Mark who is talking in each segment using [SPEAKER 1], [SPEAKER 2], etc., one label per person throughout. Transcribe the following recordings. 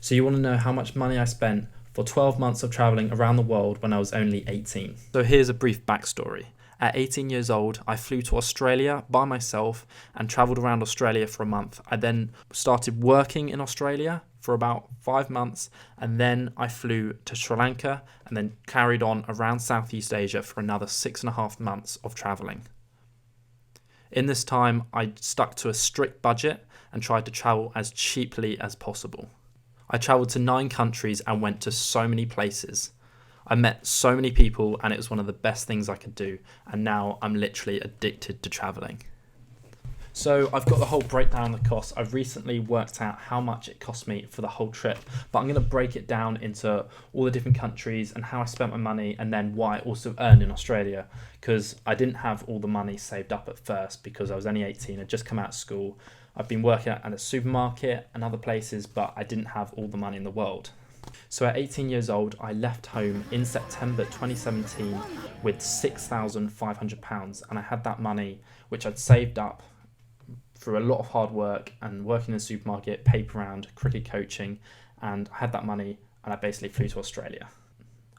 [SPEAKER 1] So you want to know how much money I spent for 12 months of traveling around the world when I was only 18. So here's a brief backstory. At 18 years old, I flew to Australia by myself and travelled around Australia for a month. I then started working in Australia for about 5 months, and then I flew to Sri Lanka and then carried on around Southeast Asia for another 6.5 months of travelling. In this time, I stuck to a strict budget and tried to travel as cheaply as possible. I travelled to 9 countries and went to so many places. I met so many people and it was one of the best things I could do, and now I'm literally addicted to travelling. So I've got the whole breakdown of the costs. I've recently worked out how much it cost me for the whole trip, but I'm going to break it down into all the different countries and how I spent my money, and then what I also earned in Australia, because I didn't have all the money saved up at first because I was only 18. I'd just come out of school. I've been working at a supermarket and other places, but I didn't have all the money in the world. So at 18 years old, I left home in September 2017 with £6,500, and I had that money, which I'd saved up through a lot of hard work and working in a supermarket, paper round, cricket coaching, and I had that money and I basically flew to Australia.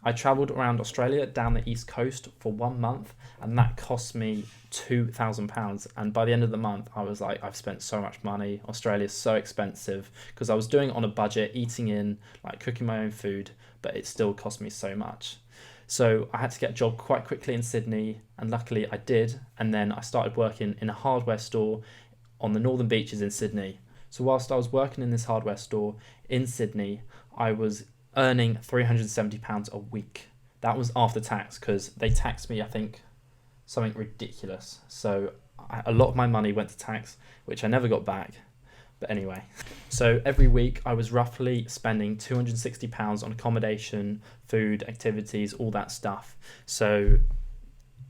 [SPEAKER 1] I travelled around Australia down the east coast for 1 month, and that cost me £2,000. And by the end of the month, I was like, I've spent so much money. Australia's so expensive, because I was doing it on a budget, eating in, like cooking my own food, but it still cost me so much. So I had to get a job quite quickly in Sydney, and luckily I did. And then I started working in a hardware store on the northern beaches in Sydney. So whilst I was working in this hardware store in Sydney, I was earning £370 a week. That was after tax, because they taxed me, I think, something ridiculous. So a lot of my money went to tax, which I never got back. But anyway, so every week I was roughly spending £260 on accommodation, food, activities, all that stuff. So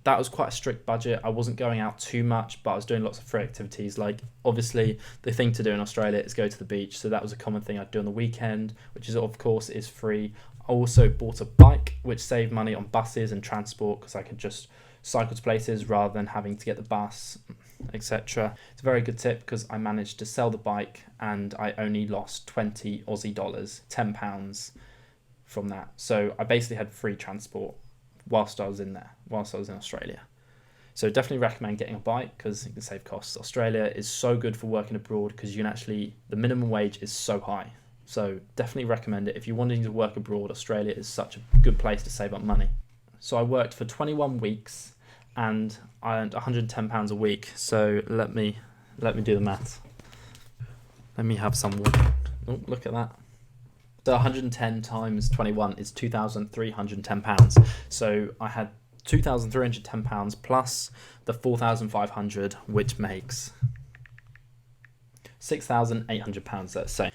[SPEAKER 1] that was quite a strict budget. I wasn't going out too much, but I was doing lots of free activities. Like, obviously, the thing to do in Australia is go to the beach. So that was a common thing I'd do on the weekend, which is, of course, is free. I also bought a bike, which saved money on buses and transport, because I could just cycle to places rather than having to get the bus, etc. It's a very good tip, because I managed to sell the bike and I only lost 20 Aussie dollars, £10 from that. So I basically had free transport whilst I was in Australia. So definitely recommend getting a bike, because you can save costs. Australia is so good for working abroad, because you can actually, the minimum wage is so high. So definitely recommend it. If you're wanting to work abroad, Australia is such a good place to save up money. So I worked for 21 weeks and I earned £110 a week. So let me do the maths. Let me have some water. Oh, look at that. So 110 times 21 is £2,310. So I had £2,310 plus the £4,500, which makes £6,800, let's say.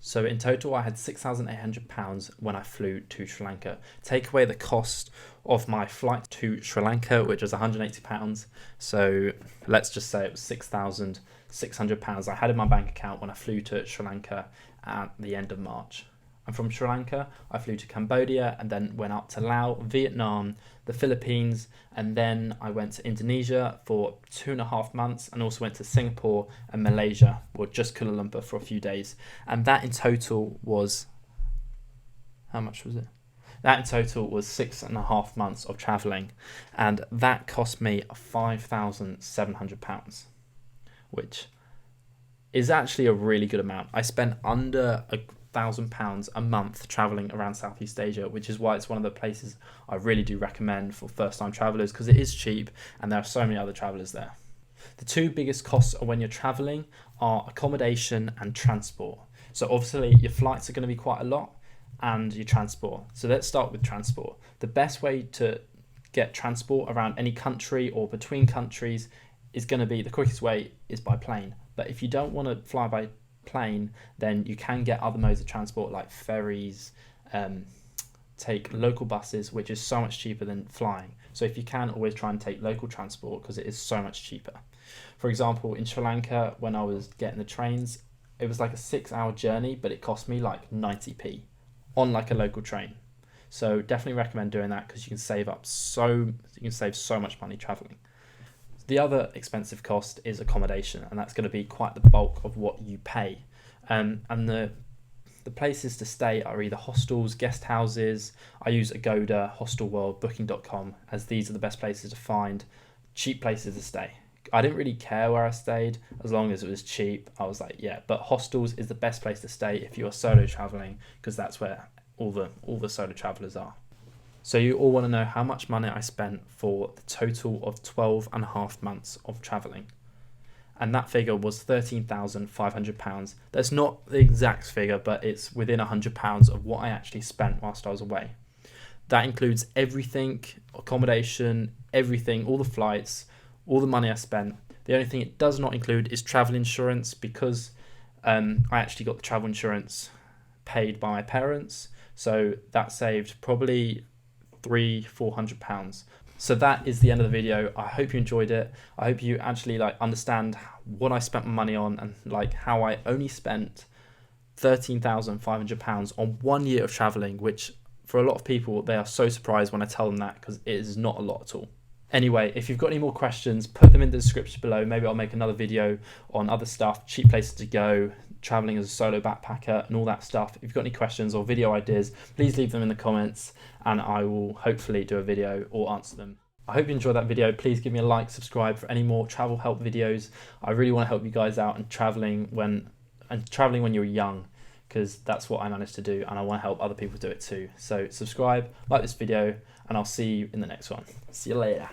[SPEAKER 1] So in total, I had £6,800 when I flew to Sri Lanka. Take away the cost of my flight to Sri Lanka, which was £180. So let's just say it was £6,600 I had in my bank account when I flew to Sri Lanka at the end of March. And from Sri Lanka, I flew to Cambodia and then went up to Laos, Vietnam, the Philippines, and then I went to Indonesia for 2.5 months, and also went to Singapore and Malaysia, or just Kuala Lumpur, for a few days. And that in total was, how much was it? That in total was 6.5 months of traveling, and that cost me £5,700, which is actually a really good amount. I spent under £1,000 a month traveling around Southeast Asia, which is why it's one of the places I really do recommend for first-time travelers, because it is cheap and there are so many other travelers there. The two biggest costs when you're traveling are accommodation and transport. So obviously your flights are going to be quite a lot, and your transport. So let's start with transport. The best way to get transport around any country or between countries is going to be, the quickest way is by plane. But if you don't want to fly by plane, then you can get other modes of transport like ferries, take local buses, which is so much cheaper than flying. So if you can, always try and take local transport, because it is so much cheaper. For example, in Sri Lanka, when I was getting the trains, it was like a 6-hour journey, but it cost me like 90p on like a local train. So definitely recommend doing that, because you can save so much money traveling. The other expensive cost is accommodation, and that's going to be quite the bulk of what you pay. And the The places to stay are either hostels, guest houses. I use Agoda, Hostelworld, Booking.com, as these are the best places to find cheap places to stay. I didn't really care where I stayed as long as it was cheap. I was like, yeah, but hostels is the best place to stay if you are solo traveling, because that's where all the solo travelers are. So you all want to know how much money I spent for the total of 12.5 months of traveling. And that figure was £13,500. That's not the exact figure, but it's within £100 of what I actually spent whilst I was away. That includes everything, accommodation, everything, all the flights, all the money I spent. The only thing it does not include is travel insurance, because I actually got the travel insurance paid by my parents. So that saved probably £300-400. So that is the end of the video. I hope you enjoyed it. I hope you actually understand what I spent my money on, and how I only spent £13,500 on 1 year of traveling, which for a lot of people, they are so surprised when I tell them that, because it is not a lot at all. Anyway, if you've got any more questions, put them in the description below. Maybe I'll make another video on other stuff, cheap places to go, traveling as a solo backpacker, and all that stuff. If you've got any questions or video ideas, please leave them in the comments, and I will hopefully do a video or answer them. I hope you enjoyed that video. Please give me a like, subscribe for any more travel help videos. I really want to help you guys out and traveling when you're young, because that's what I managed to do, and I want to help other people do it too. So subscribe, like this video, and I'll see you in the next one. See you later.